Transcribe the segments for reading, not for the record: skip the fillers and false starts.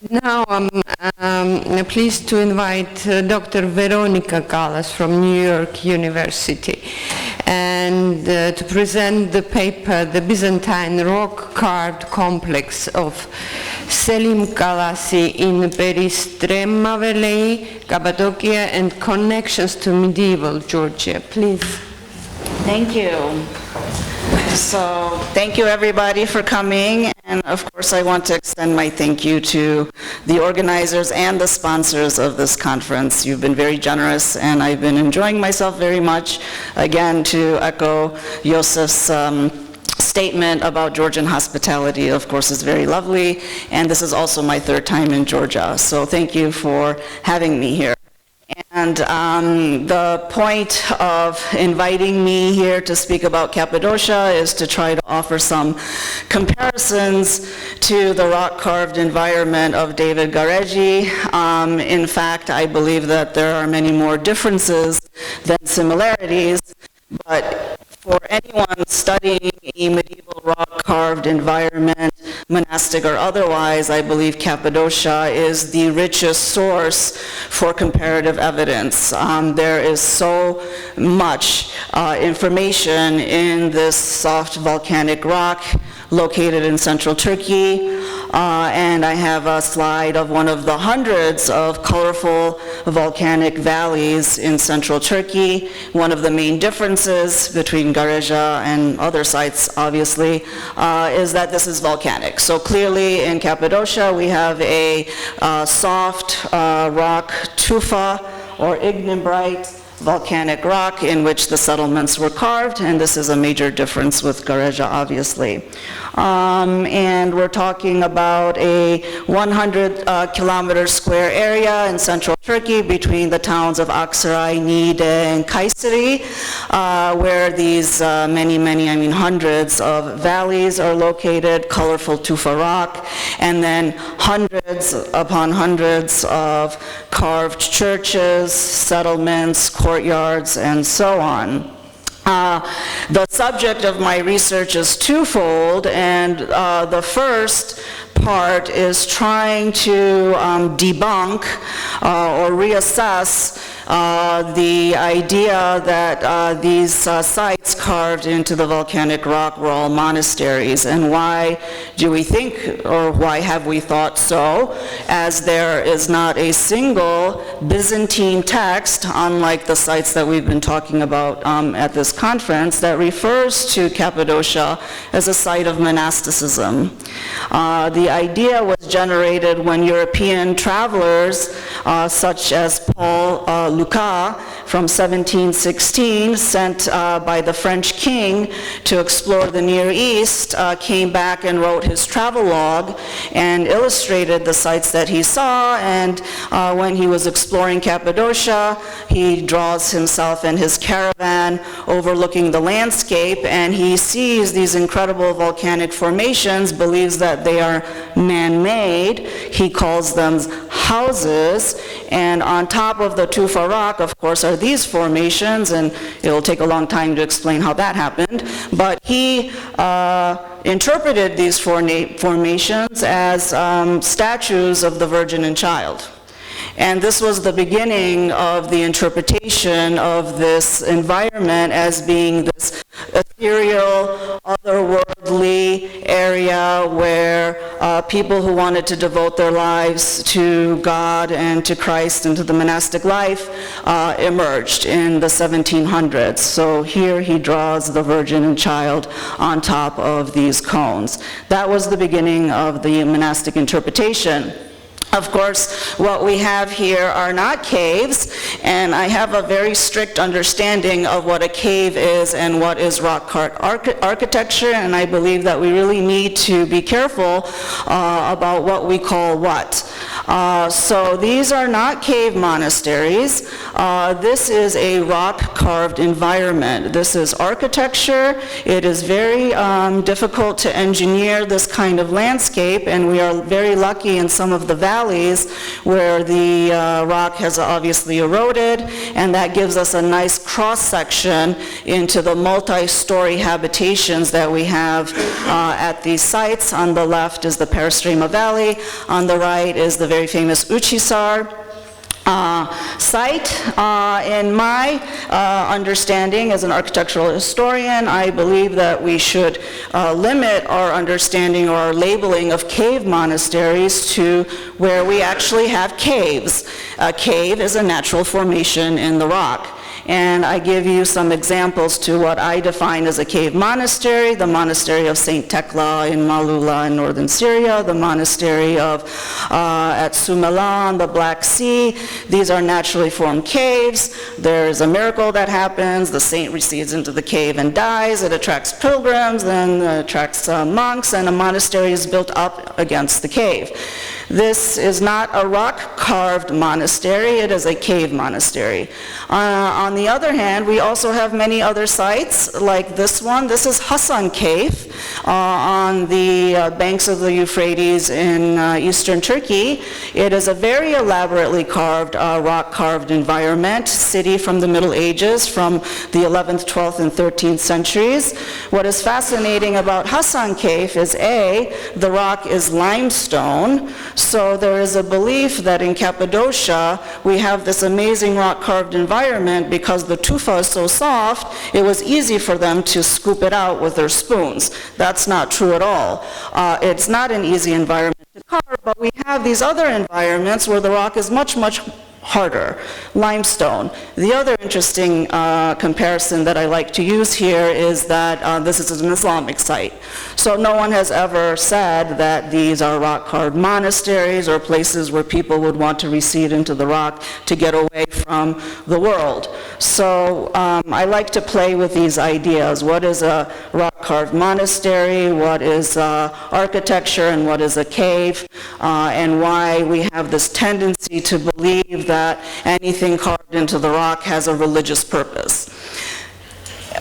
Now I'm pleased to invite Dr. Véronique Callas from New York University and to present the paper, The Byzantine Rock-Carved Complex of Selim Kálasi in Peristrema Valley, Cappadocia, and Connections to Medieval Georgia. Please. Thank you. So thank you everybody for coming, and of course I want to extend my thank you to the organizers and the sponsors of this conference. You've been very generous and I've been enjoying myself very much. Again, to echo Yosef's statement about Georgian hospitality, of course, is very lovely, and this is also my third time in Georgia, so thank you for having me here. And the point of inviting me here to speak about Cappadocia is to try to offer some comparisons to the rock-carved environment of David Garaji. In fact, I believe that there are many more differences than similarities, but for anyone studying a medieval rock-carved environment, monastic or otherwise, I believe Cappadocia is the richest source for comparative evidence. There is so much information in this soft volcanic rock located in central Turkey, and I have a slide of one of the hundreds of colorful volcanic valleys in central Turkey. One of the main differences between Garaji and other sites, obviously, is that this is volcanic. So clearly in Cappadocia we have a soft rock tufa or ignimbrite volcanic rock in which the settlements were carved, and this is a major difference with Garaji, obviously. And we're talking about a 100 kilometer square area in central Turkey between the towns of Aksaray, Niğde, and Kayseri, where these hundreds of valleys are located, colorful tufa rock, and then hundreds upon hundreds of carved churches, settlements, courtyards, and so on. The subject of my research is twofold, and the first part is trying to debunk or reassess the idea that these sites carved into the volcanic rock were all monasteries. And why do we think, or why have we thought so, as there is not a single Byzantine text, unlike the sites that we've been talking about at this conference, that refers to Cappadocia as a site of monasticism. The idea was generated when European travelers, such as Paul Lucas from 1716, sent by the French king to explore the Near East, came back and wrote his travelogue and illustrated the sites that he saw. And when he was exploring Cappadocia, he draws himself and his caravan overlooking the landscape, and he sees these incredible volcanic formations, believes that they are man-made. He calls them houses, and on top of the tufa rock, of course, are these formations, and it'll take a long time to explain how that happened, but he interpreted these formations as statues of the Virgin and Child. And this was the beginning of the interpretation of this environment as being this ethereal, otherworldly area where people who wanted to devote their lives to God and to Christ and to the monastic life emerged in the 1700s. So here he draws the Virgin and Child on top of these cones. That was the beginning of the monastic interpretation. Of course, what we have here are not caves, and I have a very strict understanding of what a cave is and what is rock-cut architecture, and I believe that we really need to be careful about what we call what. So these are not cave monasteries. This is a rock-carved environment. This is architecture. It is very difficult to engineer this kind of landscape, and we are very lucky in some of the valleys where the rock has obviously eroded, and that gives us a nice cross-section into the multi-story habitations that we have at these sites. On the left is the Peristrema Valley. On the right is the very famous Uchisar site. In my understanding as an architectural historian, I believe that we should limit our understanding or our labeling of cave monasteries to where we actually have caves. A cave is a natural formation in the rock. And I give you some examples to what I define as a cave monastery: the monastery of St. Tekla in Malula in northern Syria, the monastery of at Sumela on the Black Sea. These are naturally formed caves. There's a miracle that happens. The saint recedes into the cave and dies. It attracts pilgrims, then attracts monks, and a monastery is built up against the cave. This is not a rock-carved monastery, it is a cave monastery. On the other hand, we also have many other sites like this one. This is Hasan Cave on the banks of the Euphrates in eastern Turkey. It is a very elaborately carved, rock-carved environment, city from the Middle Ages, from the 11th, 12th, and 13th centuries. What is fascinating about Hasan Cave is the rock is limestone. So there is a belief that in Cappadocia we have this amazing rock-carved environment because the tufa is so soft, it was easy for them to scoop it out with their spoons. That's not true at all. It's not an easy environment to carve, but we have these other environments where the rock is much, much harder, limestone. The other interesting comparison that I like to use here is that this is an Islamic site. So no one has ever said that these are rock-carved monasteries or places where people would want to recede into the rock to get away from the world. So I like to play with these ideas. What is a rock-carved monastery? What is architecture? And what is a cave? And why we have this tendency to believe that anything carved into the rock has a religious purpose.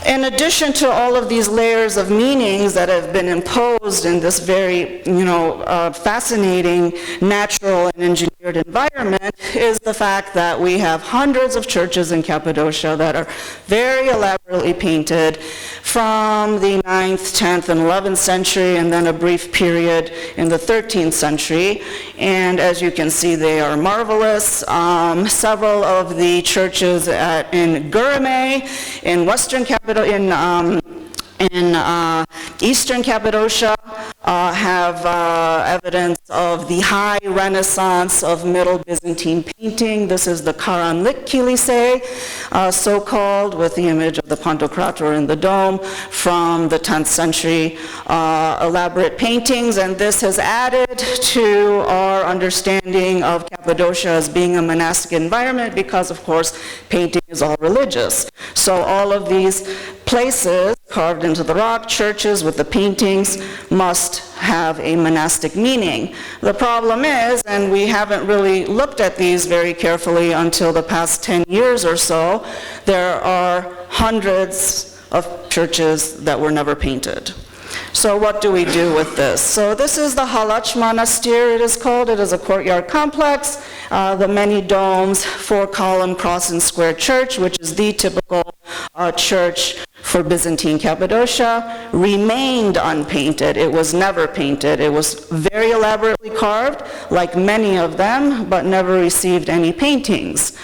In addition to all of these layers of meanings that have been imposed in this very, fascinating, natural and engineered environment is the fact that we have hundreds of churches in Cappadocia that are very elaborately painted from the 9th, 10th, and 11th century, and then a brief period in the 13th century. And as you can see, they are marvelous. Several of the churches in Gurame, in western Cappadocia, in eastern Cappadocia have evidence of the high renaissance of Middle Byzantine painting. This is the Karanlik Kilise, so-called, with the image of the Pantocrator in the dome from the 10th century, elaborate paintings, and this has added to our understanding of Cappadocia as being a monastic environment because, of course, painting is all religious. So all of these places carved into the rock, churches with the paintings, must have a monastic meaning. The problem is, and we haven't really looked at these very carefully until the past 10 years or so, there are hundreds of churches that were never painted. So what do we do with this? So this is the Halach Monastir, it is called. It is a courtyard complex. The many domes, 4-column cross and square church, which is the typical church for Byzantine Cappadocia, remained unpainted. It was never painted. It was very elaborately carved, like many of them, but never received any paintings.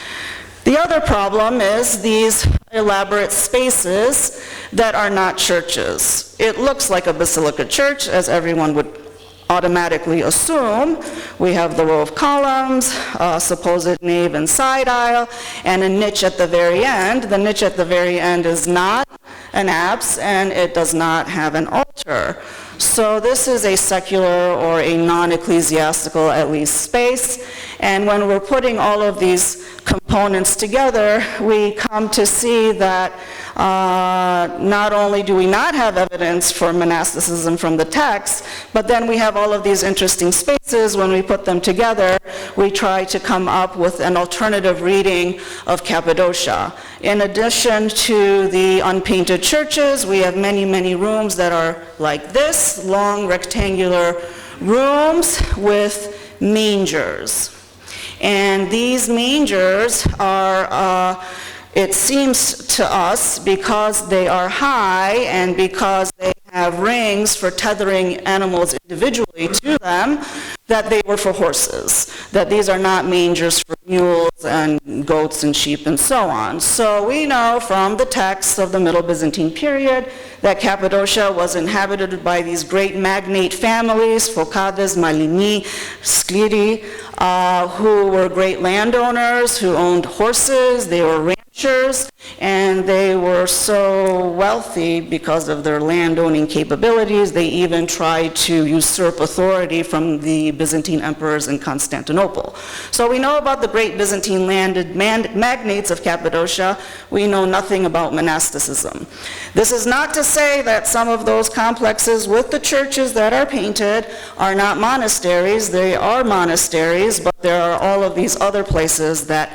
The other problem is these elaborate spaces that are not churches. It looks like a Basilica Church, as everyone would automatically assume. We have the row of columns, a supposed nave and side aisle, and a niche at the very end. The niche at the very end is not an apse, and it does not have an altar. So this is a secular or a non-ecclesiastical, at least, space. And when we're putting all of these components together, we come to see that not only do we not have evidence for monasticism from the text, but then we have all of these interesting spaces. When we put them together, we try to come up with an alternative reading of Cappadocia. In addition to the unpainted churches, we have many, many rooms that are like this, long rectangular rooms with mangers. And these mangers are, it seems to us, because they are high and because they have rings for tethering animals individually to them, that they were for horses, that these are not mangers for mules and goats and sheep and so on. So we know from the texts of the Middle Byzantine period that Cappadocia was inhabited by these great magnate families, Phocades, Malini, Scliri, who were great landowners, who owned horses, they were ranchers, and they were so wealthy because of their landowning capabilities, they even tried to usurp authority from the Byzantine emperors in Constantinople. So we know about the great Byzantine landed magnates of Cappadocia. We know nothing about monasticism. This is not to say that some of those complexes with the churches that are painted are not monasteries. They are monasteries, but there are all of these other places that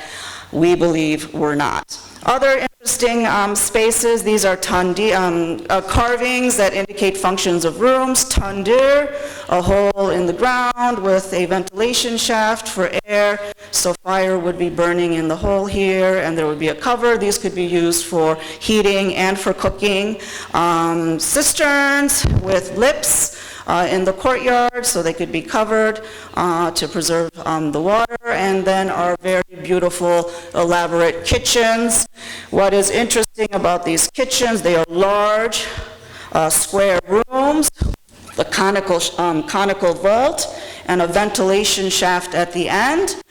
we believe were not. Other interesting spaces, these are carvings that indicate functions of rooms. Tandir, a hole in the ground with a ventilation shaft for air, so fire would be burning in the hole here, and there would be a cover. These could be used for heating and for cooking. Cisterns with lips in the courtyard, so they could be covered to preserve the water, and then our very beautiful, elaborate kitchens. What is interesting about these kitchens, they are large, square rooms, the conical vault, and a ventilation shaft at the end.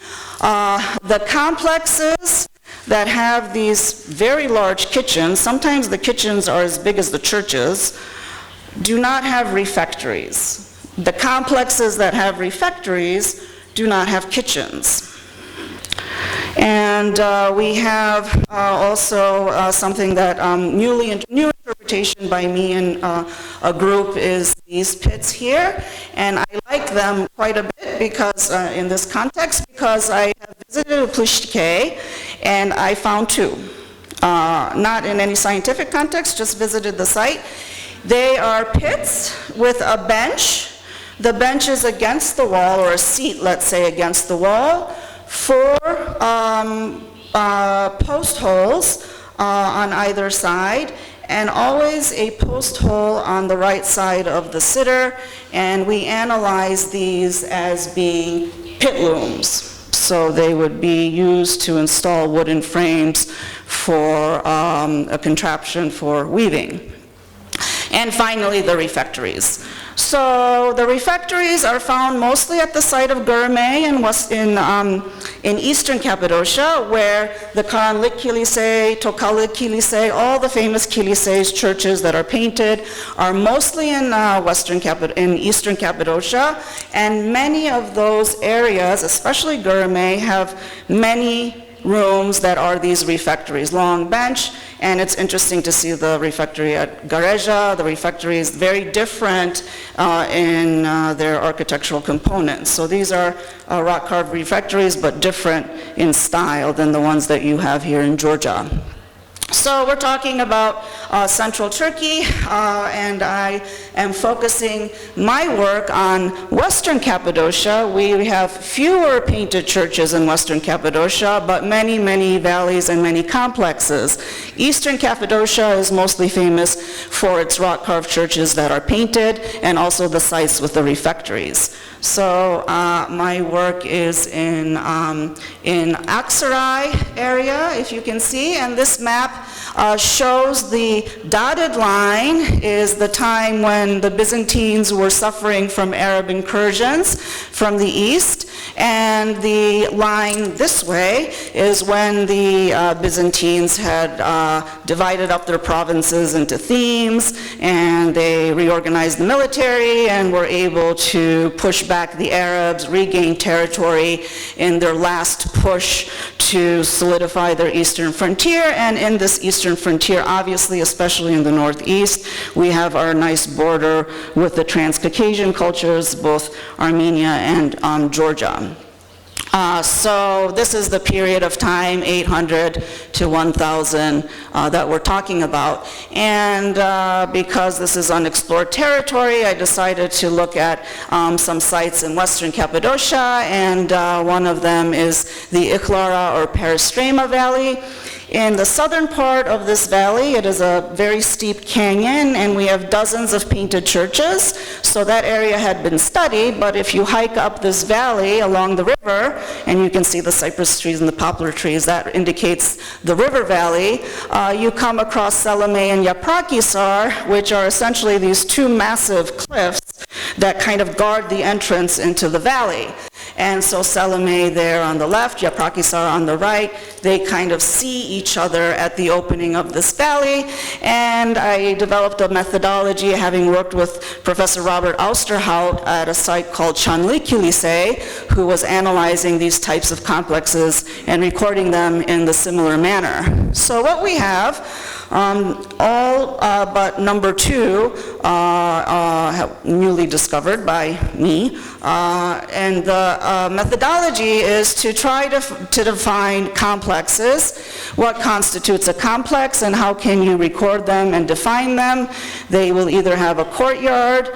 The complexes that have these very large kitchens, sometimes the kitchens are as big as the churches, do not have refectories. The complexes that have refectories do not have kitchens. And we have also something that new interpretation by me and a group is these pits here. And I like them quite a bit because in this context, because I have visited Plishtike and I found two. Not in any scientific context, just visited the site. They are pits with a bench. The bench is against the wall, or a seat, let's say, against the wall. 4 post holes on either side, and always a post hole on the right side of the sitter. And we analyze these as being pit looms. So they would be used to install wooden frames for a contraption for weaving. And finally, the refectories. So the refectories are found mostly at the site of Gurme in eastern Cappadocia, where the Karanlik Kilisei, Tokalik Kilisei, all the famous Kiliseis, churches that are painted, are mostly in eastern Cappadocia. And many of those areas, especially Gurme, have many rooms that are these refectories, long bench. And it's interesting to see the refectory at Garaja. The refectory is very different in their architectural components. So these are rock-carved refectories, but different in style than the ones that you have here in Georgia. So we're talking about central Turkey, and I am focusing my work on western Cappadocia. We have fewer painted churches in western Cappadocia, but many, many valleys and many complexes. Eastern Cappadocia is mostly famous for its rock-carved churches that are painted, and also the sites with the refectories. So my work is in Aksaray area, if you can see, and this map shows the dotted line is the time when the Byzantines were suffering from Arab incursions from the east, And the line this way is when the Byzantines had divided up their provinces into themes, and they reorganized the military and were able to push back the Arabs, regain territory in their last push to solidify their eastern frontier. And in this eastern frontier, obviously, especially in the northeast, we have our nice border with the Transcaucasian cultures, both Armenia and Georgia. So this is the period of time, 800 to 1000, that we're talking about. And because this is unexplored territory, I decided to look at some sites in western Cappadocia, and one of them is the Ikhlara or Peristrema Valley. In the southern part of this valley, it is a very steep canyon, and we have dozens of painted churches. So that area had been studied, but if you hike up this valley along the river, and you can see the cypress trees and the poplar trees, that indicates the river valley, you come across Selime and Yaprakhisar, which are essentially these two massive cliffs that kind of guard the entrance into the valley. And so Selime there on the left, Yaprakhisar on the right, they kind of see each other at the opening of this valley. And I developed a methodology, having worked with Professor Robert Austerhout at a site called Chanli Kilise, who was analyzing these types of complexes and recording them in the similar manner. So what we have, all but number 2, newly discovered by me, and the methodology is to try to define complexes, what constitutes a complex and how can you record them and define them. They will either have a courtyard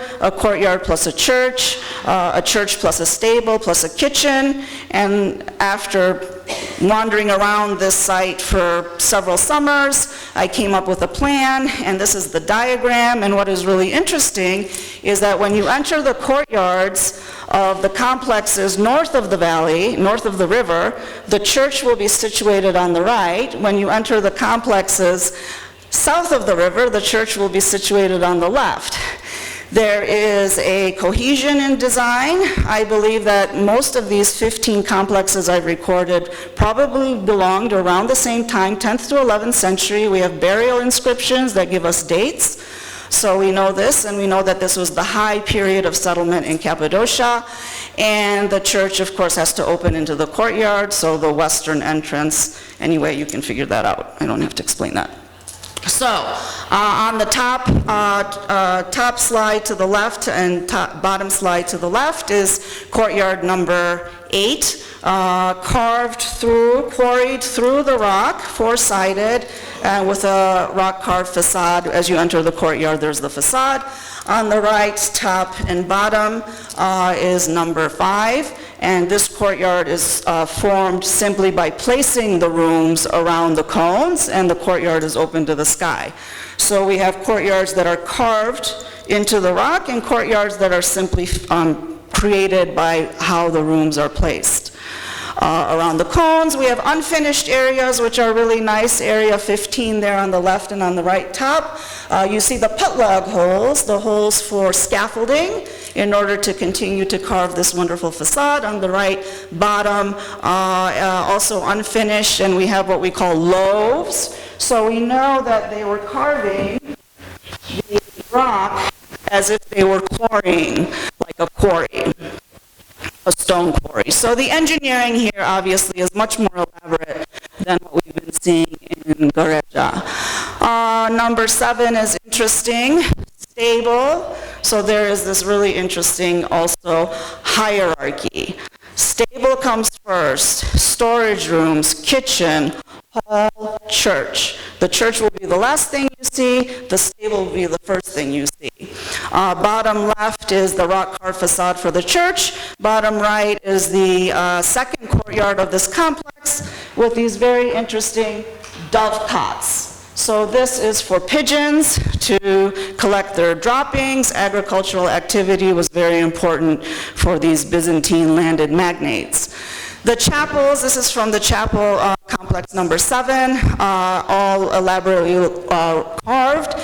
plus a church plus a stable plus a kitchen, and after wandering around this site for several summers, I came up with a plan, and this is the diagram. And what is really interesting is that when you enter the courtyards of the complexes north of the valley, north of the river, the church will be situated on the right. When you enter the complexes south of the river, the church will be situated on the left. There is a cohesion in design. I believe that most of these 15 complexes I've recorded probably belonged around the same time, 10th to 11th century. We have burial inscriptions that give us dates. So we know this, and we know that this was the high period of settlement in Cappadocia. And the church, of course, has to open into the courtyard, so the western entrance. Anyway, you can figure that out. I don't have to explain that. So, on the top slide to the left and bottom slide to the left is courtyard number 8, quarried through the rock, 4-sided, with a rock-carved facade. As you enter the courtyard, there's the facade. On the right, top and bottom, is number 5. And this courtyard is formed simply by placing the rooms around the cones, and the courtyard is open to the sky. So we have courtyards that are carved into the rock and courtyards that are simply created by how the rooms are placed. Around the cones, we have unfinished areas, which are really nice. Area 15 there on the left and on the right top. You see the putlog holes, the holes for scaffolding, in order to continue to carve this wonderful facade. On the right bottom, also unfinished, and we have what we call loaves. So we know that they were carving the rock as if they were quarrying, like a quarry, a stone quarry. So the engineering here obviously is much more elaborate than what we've been seeing in Garaja. Number 7 is interesting, stable. So there is this really interesting also hierarchy. Stable comes first, storage rooms, kitchen, hall, church. The church will be the last thing you see, the stable will be the first thing you see. Bottom left is the rock-carved facade for the church. Bottom right is the second courtyard of this complex with these very interesting dove cots. So this is for pigeons to collect their droppings. Agricultural activity was very important for these Byzantine landed magnates. The chapels, this is from the chapel complex number 7, all elaborately carved.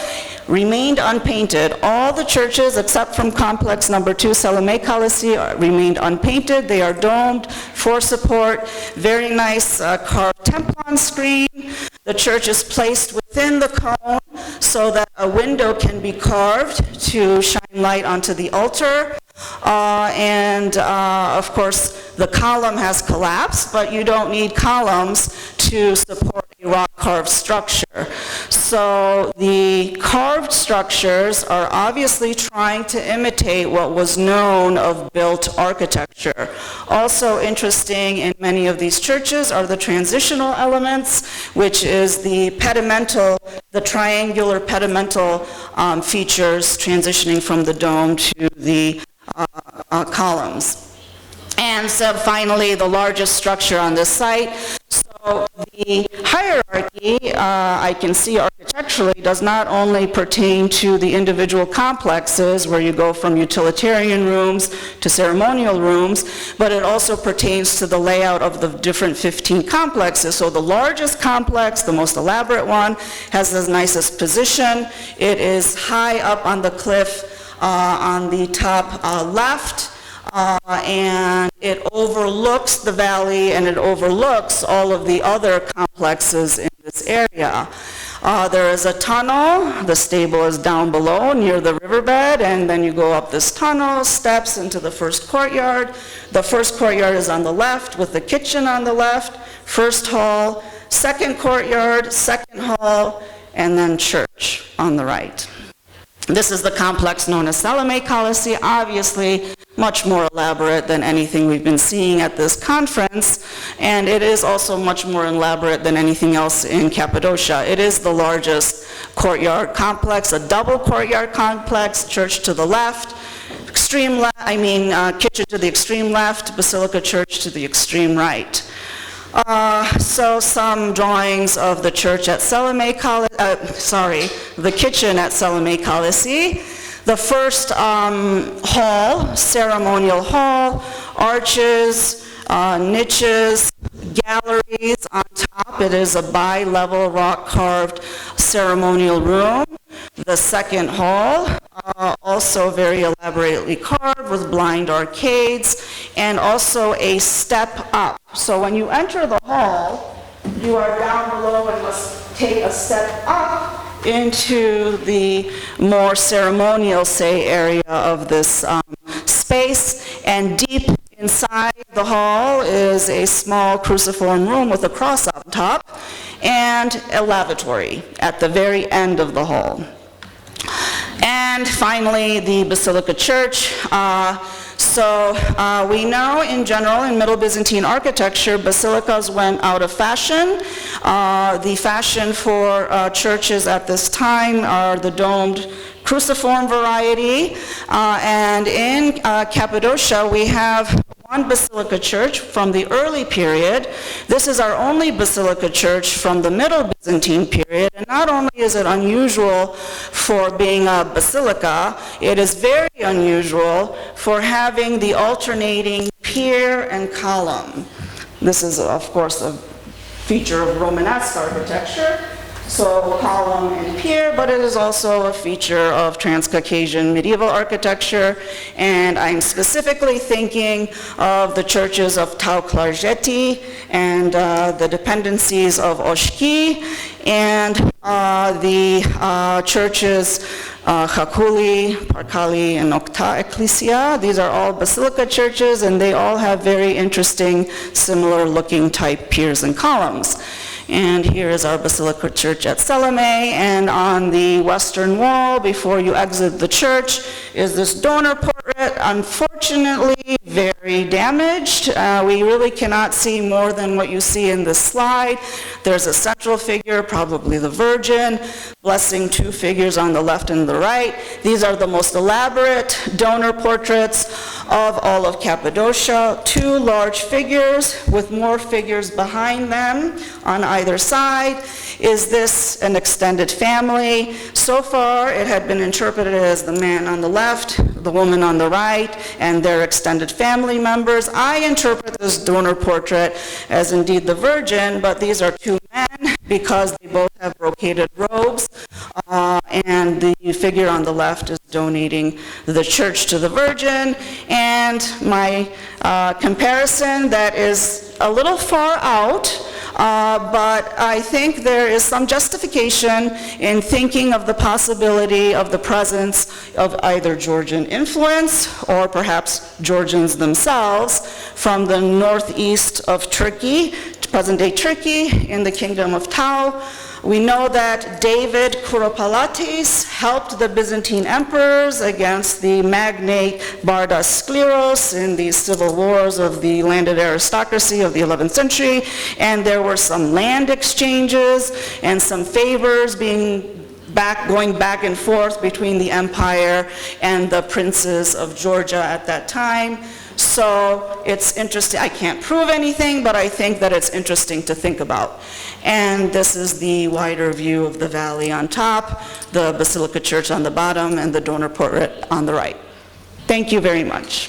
remained unpainted. All the churches except from complex number 2, Seleim Kálászi, remained unpainted. They are domed, for support, very nice carved templon screen. The church is placed within the cone so that a window can be carved to shine light onto the altar. Of course, the column has collapsed, but you don't need columns to support a rock-carved structure. So the carved structures are obviously trying to imitate what was known of built architecture. Also interesting in many of these churches are the transitional elements, which is the pedimental, the triangular pedimental features transitioning from the dome to the columns. And so finally, the largest structure on this site. So the hierarchy, I can see architecturally, does not only pertain to the individual complexes where you go from utilitarian rooms to ceremonial rooms, but it also pertains to the layout of the different 15 complexes. So the largest complex, the most elaborate one, has the nicest position. It is high up on the cliff on the top left. And it overlooks the valley and it overlooks all of the other complexes in this area. There is a tunnel. The stable is down below near the riverbed, and then you go up this tunnel, steps into the first courtyard. The first courtyard is on the left with the kitchen on the left, first hall, second courtyard, second hall, and then church on the right. This is the complex known as Seleim Kálászi, obviously much more elaborate than anything we've been seeing at this conference, and it is also much more elaborate than anything else in Cappadocia. It is the largest courtyard complex, a double courtyard complex, church to the left, kitchen to the extreme left, Basilica Church to the extreme right. So some drawings of the church at the kitchen at Seleim Kálászi. The first hall, ceremonial hall, arches, niches, galleries on top. It is a bi-level rock-carved ceremonial room. The second hall, also very elaborately carved with blind arcades, and also a step up. So when you enter the hall, you are down below and must take a step up into the more ceremonial, area of this space, and deep inside the hall is a small cruciform room with a cross on top, and a lavatory at the very end of the hall. And finally, the Basilica Church. We know in general in Middle Byzantine architecture, basilicas went out of fashion. The fashion for churches at this time are the domed cruciform variety. And in Cappadocia, we have one basilica church from the early period. This is our only basilica church from the Middle Byzantine period. And not only is it unusual for being a basilica, it is very unusual for having the alternating pier and column. This is, of course, a feature of Romanesque architecture. So column and pier, but it is also a feature of Transcaucasian medieval architecture, and I'm specifically thinking of the churches of Tau-Klarjeti and the dependencies of Oshki, and the churches Hakuli, Parkali, and Okta Ecclesia. These are all basilica churches, and they all have very interesting, similar-looking type piers and columns. And here is our Basilica Church at Seleim, and on the western wall, before you exit the church, is this donor portrait, unfortunately very damaged. We really cannot see more than what you see in this slide. There's a central figure, probably the Virgin, blessing two figures on the left and the right. These are the most elaborate donor portraits of all of Cappadocia. Two large figures with more figures behind them on either side. Is this an extended family? So far, it had been interpreted as the man on the left, the woman on the right, and their extended family members. I interpret this donor portrait as indeed the Virgin, but these are two men because they both have brocaded robes, and the figure on the left is donating the church to the Virgin. And my comparison that is a little far out, but I think there is some justification in thinking of the possibility of the presence of either Georgian influence or perhaps Georgians themselves from the northeast of Turkey, present-day Turkey, in the kingdom of Tau. We know that David Kuropalates helped the Byzantine emperors against the magnate Bardas Skleros in the civil wars of the landed aristocracy of the 11th century, and there were some land exchanges and some favors going back and forth between the empire and the princes of Georgia at that time. So it's interesting. I can't prove anything, but I think that it's interesting to think about. And this is the wider view of the valley on top, the Basilica Church on the bottom, and the donor portrait on the right. Thank you very much.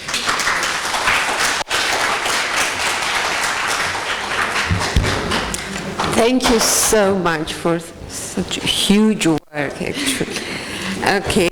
Thank you so much for such huge work, actually. Okay.